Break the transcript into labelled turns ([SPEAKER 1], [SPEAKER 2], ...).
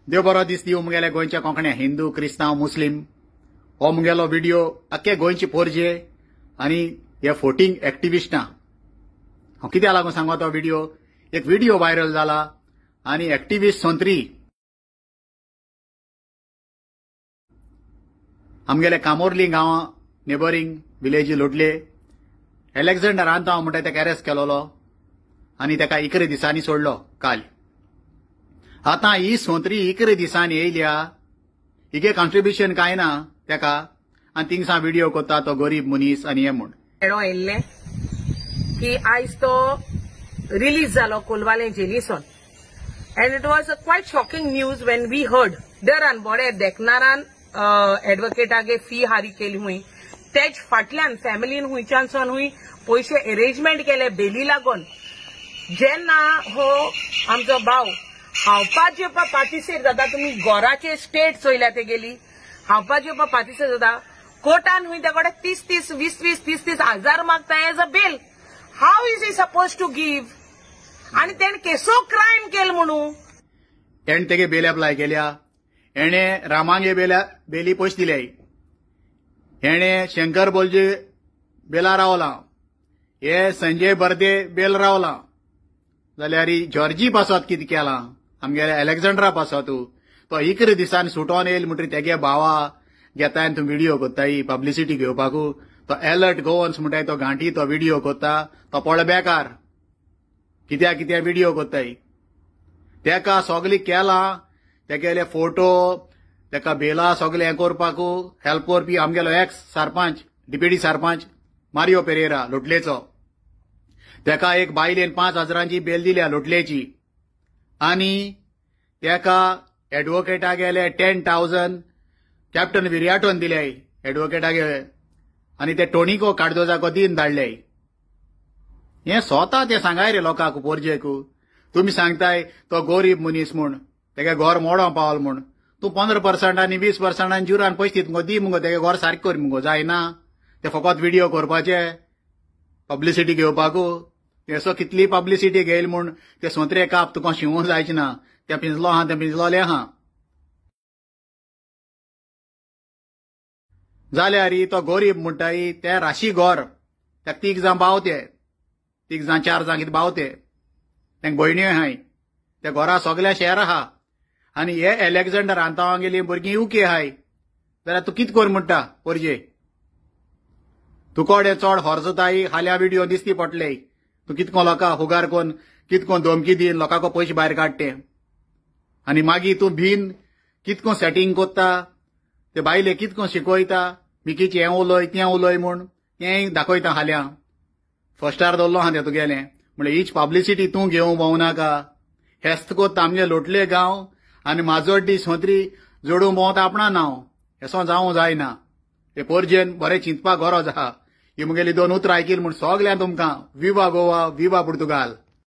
[SPEAKER 1] देव बरो दीस दिवं मुगेले गोंयच्या कोंकण्या हिंदू क्रिस्तांव मुस्लिम हो मुगेलो व्हिडिओ अख्खे गोंयची पोरजे आनी हे फोटींग एक्टिविस्टां हांव कित्याक लागून सांगो तो व्हिडिओ एक व्हिडिओ व्हायरल जाला आनी एक्टिविस्ट संत्री आमगेले कामोर्ली गांवां नेबरिंग विलेजी लोटले अलेक्झांडर आंताव म्हणटा ताका अरेस्ट केलोलो आनी ताका 11 दिसांनी सोडलो काल. आतां ही सोंत्री 11 दिसांनी येयल्या हिगे कॉन्ट्रिब्युशन कांय ना ताका आनी थिंगसा व्हिडिओ कोत्ता तो गरीब मनीस आनी हें म्हूण
[SPEAKER 2] येडो येयल्ले की आयज तो रिलीज जालो कोलवाले जेलीसून and it was a quite shocking news when we heard दरान बरे देखनारान एडवोकेटागे फी हारी केली हुई तेज फाटल्यान फॅमिलीन हुंयच्यानसून हुंय पयशे अरेंजमेंट केले बेली लागून जेन्ना हो आमचो भाव हावपा जेवपा पार्टिसिपेट जाता तुमी घराचे स्टेट चोयल्या ते गेली हावपा जेवपा पार्टिसिपेट जाता कोर्टान हुंय तेकडे 30 20 हजार मागता as a bail how is he suppose to give आनी तेणे केसो क्रायम केल म्हणू
[SPEAKER 1] एण तेगे बेल अप्लाय केल्या एणे रामांगे बेली पयशे दिले एणे शंकर बोलजे बेला रावला हे संजय बर्दे बेल रावला जाल्यार जॉर्जी पासत कितें केलां आमगेले अलेक्झांड्रा पासत तो 11 दिसांनी सुटोन येयल म्हणटरी तेगे भावा घेता तूं व्हिडिओ कोत्ताय पब्लिसिटी घेवपाकू तो अलर्ट गोवन्स म्हणटाय तो घांटी तो व्हिडिओ कोत्ता तो पळ बेकार कित्याक व्हिडिओ कोत्ताय तेका सगळें केलां तेगेले फोटो तेका बेला सगळें हें करपाकू हेल्प करपी आमगेलो एक्स सरपंच डिप्युटी सरपंच मारियो पेरेरा लोटलेचो तेका एक बायलेन 5,000ची बेल दिल्या लोटलेची आनी तेका एडवोकेटा गेले 10,000 कॅप्टन विरियाटोन दिले एडवोकेटागे आनी ते टोनिको कार्दोजाको दिन धाडले हें स्वता ते सांगाय रे लोकांक पोरजेकू तुमी सांगताय तो गरीब मनीस म्हूण तेगे घर मोडो पावल म्हूण तूं 15% आनी 20% जुरान पयशे दित मुगो दी मुगो तेगे घर सारकें कर मुगो जायना ते फकत व्हिडिओ करपाचे पब्लिसिटी घेवपाकू तेसो कितली पब्लिसिटी घेयल म्हूण ते सोंत्रे काप तुका शिवूं जायचे ना ते पिंजलो आहा ते पिंजलोले आहा जाल्यार तो गरीब म्हणटाय ते राशी घर ताका 3 जाण बावते 3 जाण 4 जाण कितें बावते तांकां भयण्यो आहाय त्या घरा सगल्या शेअर आहा आनी हे अलेक्झांडर आंतावा गेली भुरगीं उकी आहाय जाल्यार तूं कितें कर म्हणटा पोरजे तुकोडे चड हॉर्सताय हाल्या व्हिडिओ दिसती पडले तूं कितको लोकांक हुगार कोन कितको धमकी दिन लोकांक पयशे भायर काडटे आनी मागीर तूं भिन कितको सेटिंग कोत्ता ते बायले कितको शिकयता मिकीचें हें उलय तें उलय म्हूण तेंय दाखयता हाल्या फस्टार दवरलो आहा तें तुगेलें म्हणल्यार हीच पब्लिसिटी तूं घेवं भोंवनाका हेस्त कोत्ता आमगे लोटले गांव आनी माजोड्डी सोंत्री जोडूं भोंवता आपणा नांव हेसो जावं जायना हे पोरजेन बरें चिंतपाक गरज आहा ही मुगेली 2 उतरां आयकील म्हूण सगळ्यांक तुमकां विवा गोवा विवा पुर्तुगाल.